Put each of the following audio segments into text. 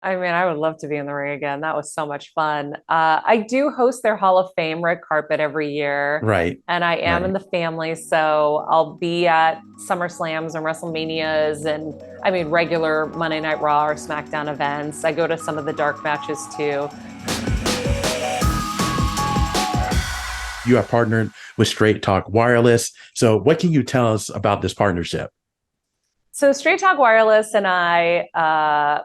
I mean, I would love to be in the ring again. That was so much fun. I do host their Hall of Fame red carpet every year, Right, and I am in right. the family. So I'll be at SummerSlams and Wrestlemanias and I mean, regular Monday Night Raw or SmackDown events. I go to some of the dark matches too. You are partnered with Straight Talk Wireless. So, what can you tell us about this partnership? So Straight Talk Wireless and I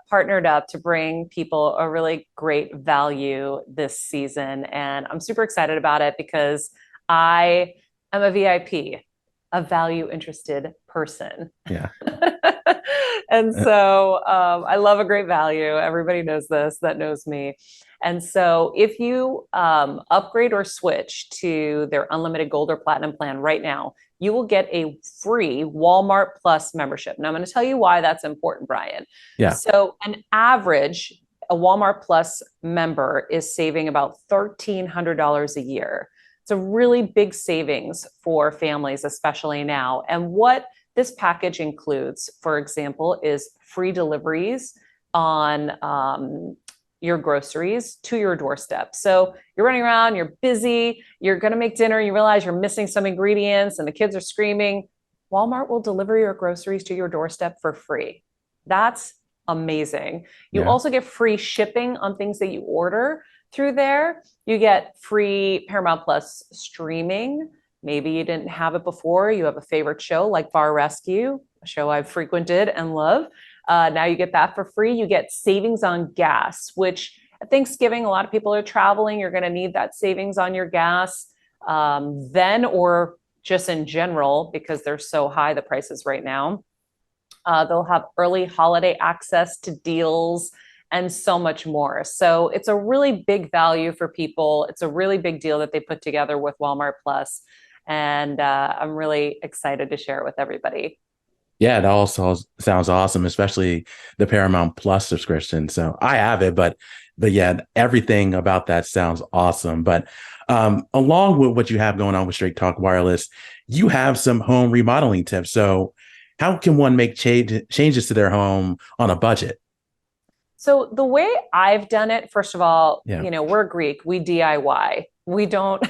partnered up to bring people a really great value this season, and I'm super excited about it because I am a VIP, a value interested person. Yeah. And so I love a great value. Everybody knows this that knows me. And so if you upgrade or switch to their unlimited gold or platinum plan right now, you will get a free Walmart Plus membership. Now, I'm going to tell you why that's important, Brian. Yeah. So, an average, a Walmart Plus member is saving about $1,300 a year. It's a really big savings for families, especially now. And what this package includes, for example, is free deliveries on your groceries to your doorstep. So you're running around, you're busy, you're going to make dinner, you realize you're missing some ingredients and the kids are screaming. Walmart will deliver your groceries to your doorstep for free. That's amazing. You Yeah. also get free shipping on things that you order through there. You get free Paramount Plus streaming. Maybe you didn't have it before. You have a favorite show like Bar Rescue, a show I've frequented and love. Now you get that for free. You get savings on gas, which at Thanksgiving, a lot of people are traveling. You're going to need that savings on your gas then or just in general because they're so high, the prices right now. They'll have early holiday access to deals and so much more. So it's a really big value for people. It's a really big deal that they put together with Walmart Plus. And I'm really excited to share it with everybody. Yeah, it all sounds awesome, especially the Paramount Plus subscription. So I have it, but yeah, everything about that sounds awesome. But along with what you have going on with Straight Talk Wireless, you have some home remodeling tips. So how can one make changes to their home on a budget? So the way I've done it, first of all, Yeah, we're Greek, we DIY. We don't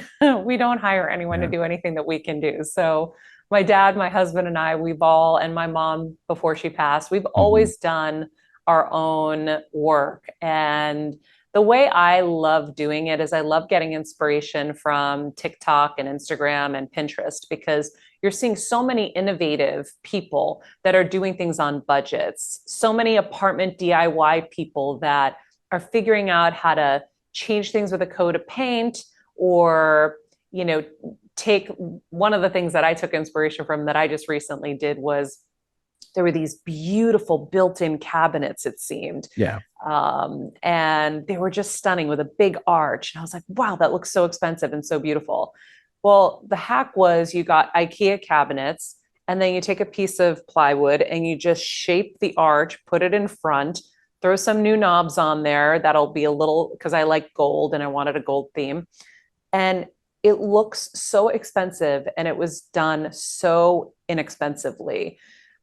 we don't hire anyone to yeah. do anything that we can do. So my dad, my husband and I, and my mom before she passed, we've Hmm. always done our own work. And the way I love doing it is I love getting inspiration from TikTok and Instagram and Pinterest because you're seeing so many innovative people that are doing things on budgets, so many apartment DIY people that are figuring out how to change things with a coat of paint or, you know, take one of the things that I took inspiration from that I just recently did was there were these beautiful built-in cabinets, it seemed. Yeah. And they were just stunning with a big arch. And I was like, wow, that looks so expensive and so beautiful. Well, the hack was you got IKEA cabinets, and then you take a piece of plywood and you just shape the arch, put it in front, throw some new knobs on there. That'll be a little, because I like gold and I wanted a gold theme. And it looks so expensive and it was done so inexpensively.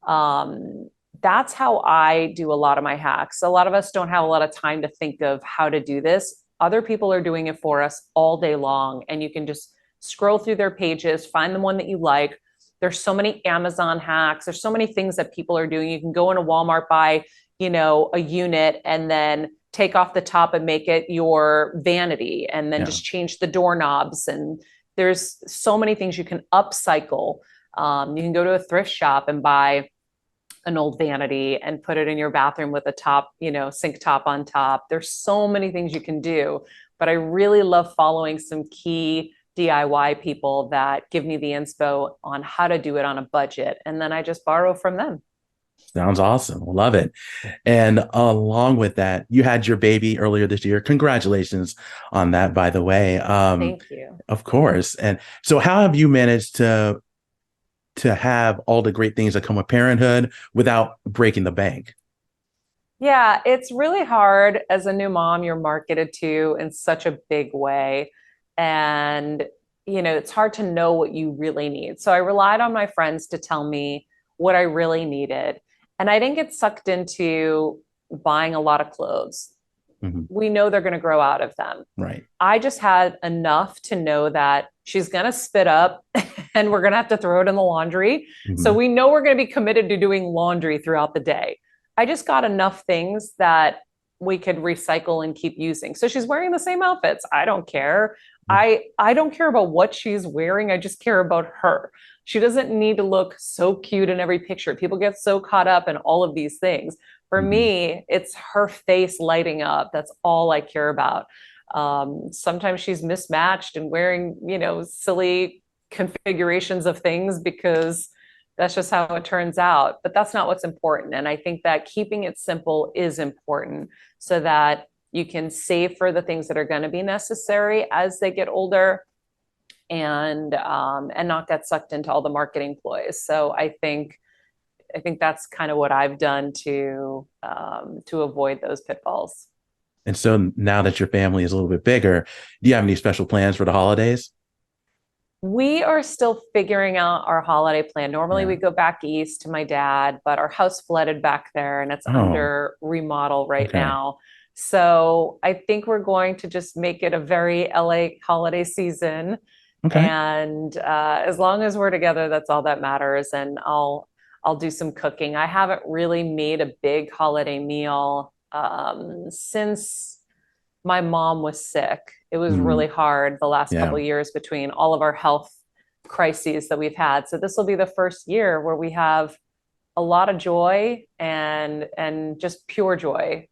Um, that's how I do a lot of my hacks. A lot of us don't have a lot of time to think of how to do this. Other people are doing it for us all day long, and you can just scroll through their pages, find the one that you like. There's so many Amazon hacks. There's so many things that people are doing. You can go into Walmart, buy, a unit and then take off the top and make it your vanity and then Yeah. just change the doorknobs. And there's so many things you can upcycle. You can go to a thrift shop and buy an old vanity and put it in your bathroom with a top, sink top on top. There's so many things you can do, but I really love following some key DIY people that give me the inspo on how to do it on a budget. And then I just borrow from them. Sounds awesome. Love it. And along with that, you had your baby earlier this year. Congratulations on that, by the way. Thank you. Of course. And so how have you managed to have all the great things that come with parenthood without breaking the bank? Yeah, it's really hard as a new mom. You're marketed to in such a big way. And, it's hard to know what you really need. So I relied on my friends to tell me what I really needed. And I didn't get sucked into buying a lot of clothes. Mhm. We know they're going to grow out of them. Right. I just had enough to know that she's going to spit up and we're going to have to throw it in the laundry. So Mhm. we know we're going to be committed to doing laundry throughout the day. I just got enough things that we could recycle and keep using. So she's wearing the same outfits. I don't care. I don't care about what she's wearing. I just care about her. She doesn't need to look so cute in every picture. People get so caught up in all of these things. For Mhm. me, it's her face lighting up. That's all I care about. Sometimes she's mismatched and wearing, silly configurations of things because that's just how it turns out. But that's not what's important. And I think that keeping it simple is important so that you can save for the things that are going to be necessary as they get older and not get sucked into all the marketing ploys. So I think that's kind of what I've done to avoid those pitfalls. And so now that your family is a little bit bigger, do you have any special plans for the holidays? We are still figuring out our holiday plan. Normally, we Yeah. go back east to my dad, but our house flooded back there and it's Oh, under remodel right okay. now. So I think we're going to just make it a very LA holiday season. Okay. And as long as we're together, that's all that matters. And I'll do some cooking. I haven't really made a big holiday meal since my mom was sick. It was Mm, really hard the last couple yeah. of years between all of our health crises that we've had. So this will be the first year where we have a lot of joy and just pure joy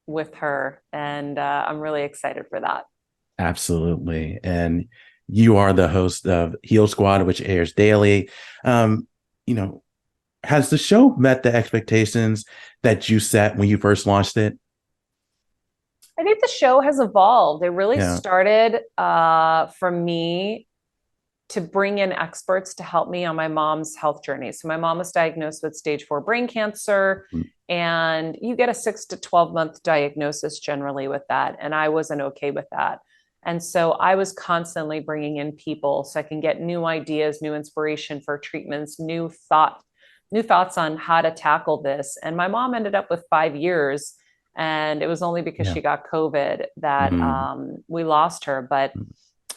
with her, and I'm really excited for that. Absolutely. And you are the host of Heel Squad, which airs daily. Um, you know, has the show met the expectations that you set when you first launched it? I think the show has evolved. It really Yeah. started for me to bring in experts to help me on my mom's health journey. So my mom was diagnosed with stage 4 brain cancer, Mm, and you get a 6 to 12 month diagnosis generally with that. And I wasn't okay with that. And so I was constantly bringing in people so I can get new ideas, new inspiration for treatments, new thoughts on how to tackle this. And my mom ended up with 5 years. And it was only because yeah. she got COVID that Mm, we lost her. But mm,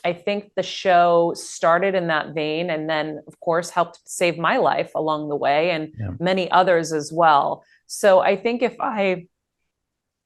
I think the show started in that vein and then, of course, helped save my life along the way and yeah. many others as well. So I think if I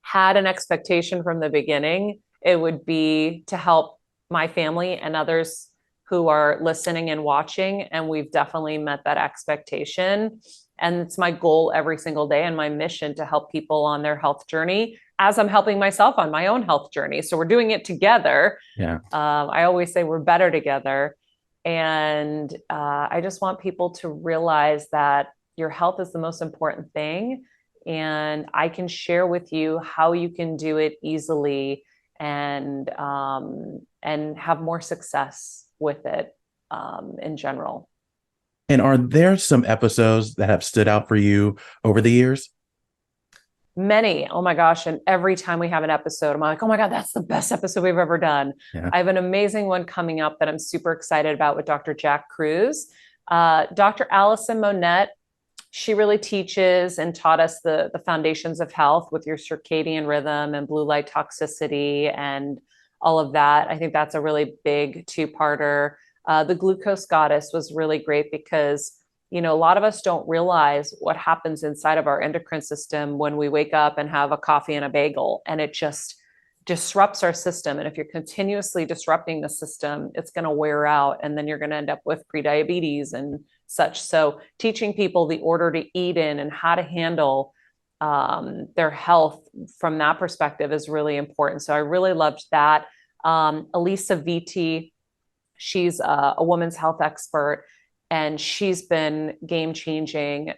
had an expectation from the beginning, it would be to help my family and others who are listening and watching. And we've definitely met that expectation. And it's my goal every single day and my mission to help people on their health journey as I'm helping myself on my own health journey. So we're doing it together. Yeah. I always say we're better together. And I just want people to realize that your health is the most important thing. And I can share with you how you can do it easily and have more success with it in general. And are there some episodes that have stood out for you over the years? Many, oh my gosh. And every time we have an episode, I'm like, oh my God, that's the best episode we've ever done. Yeah. I have an amazing one coming up that I'm super excited about with Dr. Jack Cruz. Dr. Allison Monette, she really teaches and taught us the foundations of health with your circadian rhythm and blue light toxicity and all of that. I think that's a really big two-parter. The Glucose Goddess was really great because a lot of us don't realize what happens inside of our endocrine system when we wake up and have a coffee and a bagel, and it just disrupts our system. And if you're continuously disrupting the system, it's going to wear out, and then you're going to end up with prediabetes and such. So teaching people the order to eat in and how to handle their health from that perspective is really important. So I really loved that. Elisa Vitti, she's a woman's health expert, and she's been game changing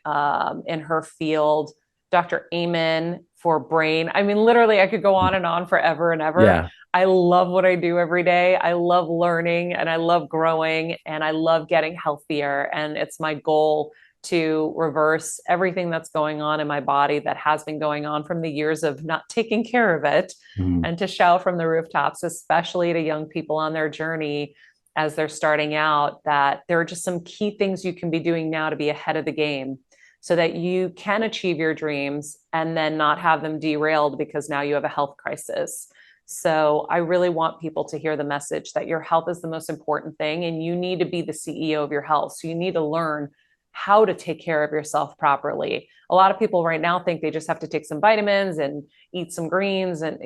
in her field. Dr. Amen for brain. I mean, literally, I could go on and on forever and ever. Yeah. I love what I do every day. I love learning and I love growing and I love getting healthier. And it's my goal to reverse everything that's going on in my body that has been going on from the years of not taking care of it, Mm, and to shout from the rooftops, especially to young people on their journey as they're starting out, that there are just some key things you can be doing now to be ahead of the game. so that you can achieve your dreams and then not have them derailed because now you have a health crisis. So I really want people to hear the message that your health is the most important thing and you need to be the CEO of your health. So you need to learn how to take care of yourself properly. A lot of people right now think they just have to take some vitamins and eat some greens, and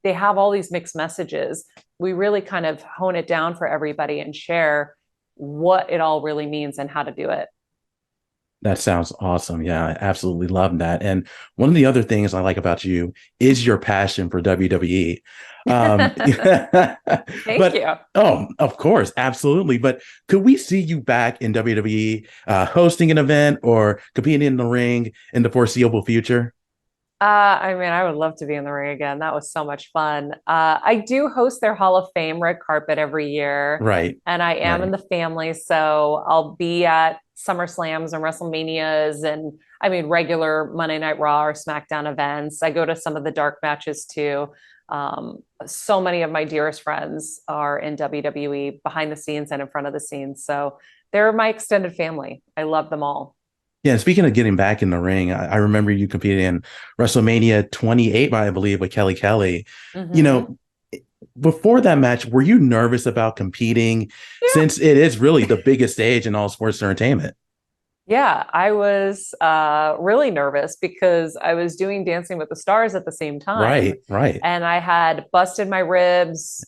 they have all these mixed messages. We really kind of hone it down for everybody and share what it all really means and how to do it. That sounds awesome. Yeah, I absolutely love that. And one of the other things I like about you is your passion for WWE. Um, Thank but you. oh, of course, absolutely. But could we see you back in WWE, hosting an event or competing in the ring in the foreseeable future? I mean, I would love to be in the ring again. That was so much fun. I do host their Hall of Fame red carpet every year, Right, and I am in right. the family. So I'll be at SummerSlams and WrestleManias and I mean, regular Monday Night Raw or SmackDown events. I go to some of the dark matches too. So many of my dearest friends are in WWE behind the scenes and in front of the scenes. So they're my extended family. I love them all. Yeah, speaking of getting back in the ring, I remember you competing in WrestleMania 28, I believe, with Kelly Kelly. You Mm-hmm. know, before that match, were you nervous about competing Yeah. since it is really the biggest stage in all sports entertainment? Yeah, I was really nervous because I was doing Dancing with the Stars at the same time. Right, right. And I had busted my ribs,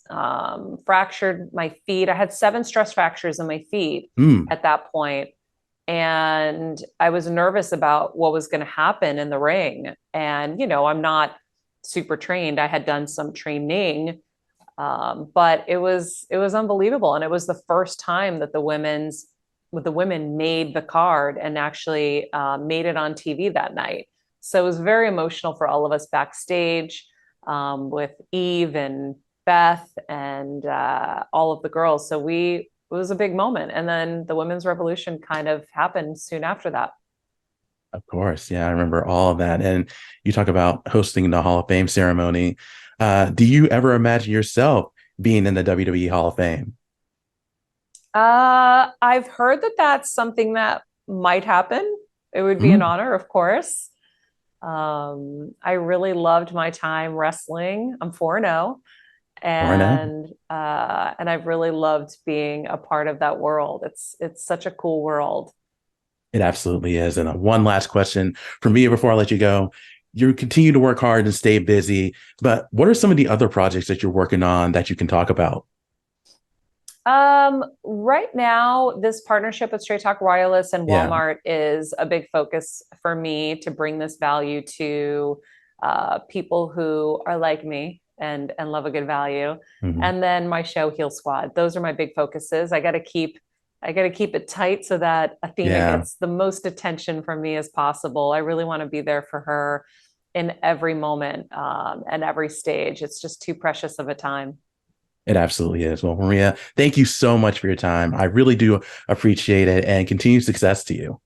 fractured my feet. I had 7 stress fractures in my feet Mm, at that point. And I was nervous about what was going to happen in the ring. And, I'm not super trained. I had done some training, but it was unbelievable. And it was the first time that the women made the card and actually made it on TV that night. So it was very emotional for all of us backstage, with Eve and Beth and all of the girls. So it was a big moment. And then the women's revolution kind of happened soon after that. of course. Yeah, I remember all of that. And you talk about hosting the Hall of Fame ceremony. Do you ever imagine yourself being in the WWE Hall of Fame? I've heard that that's something that might happen. It would be an Mm, honor, of course. I really loved my time wrestling. I'm 4-0, or no? and I've really loved being a part of that world. It's such a cool world. It absolutely is. And one last question for me before I let you go. You continue to work hard and stay busy, but what are some of the other projects that you're working on that you can talk about? Right now, this partnership with Straight Talk Wireless and Yeah. Walmart is a big focus for me to bring this value to people who are like me and love a good value. Mhm. And then my show Heal Squad. Those are my big focuses. I got to keep it tight so that Athena Yeah, gets the most attention from me as possible. I really want to be there for her in every moment, and every stage. It's just too precious of a time. it absolutely is. Well, Maria, thank you so much for your time. I really do appreciate it and continued success to you.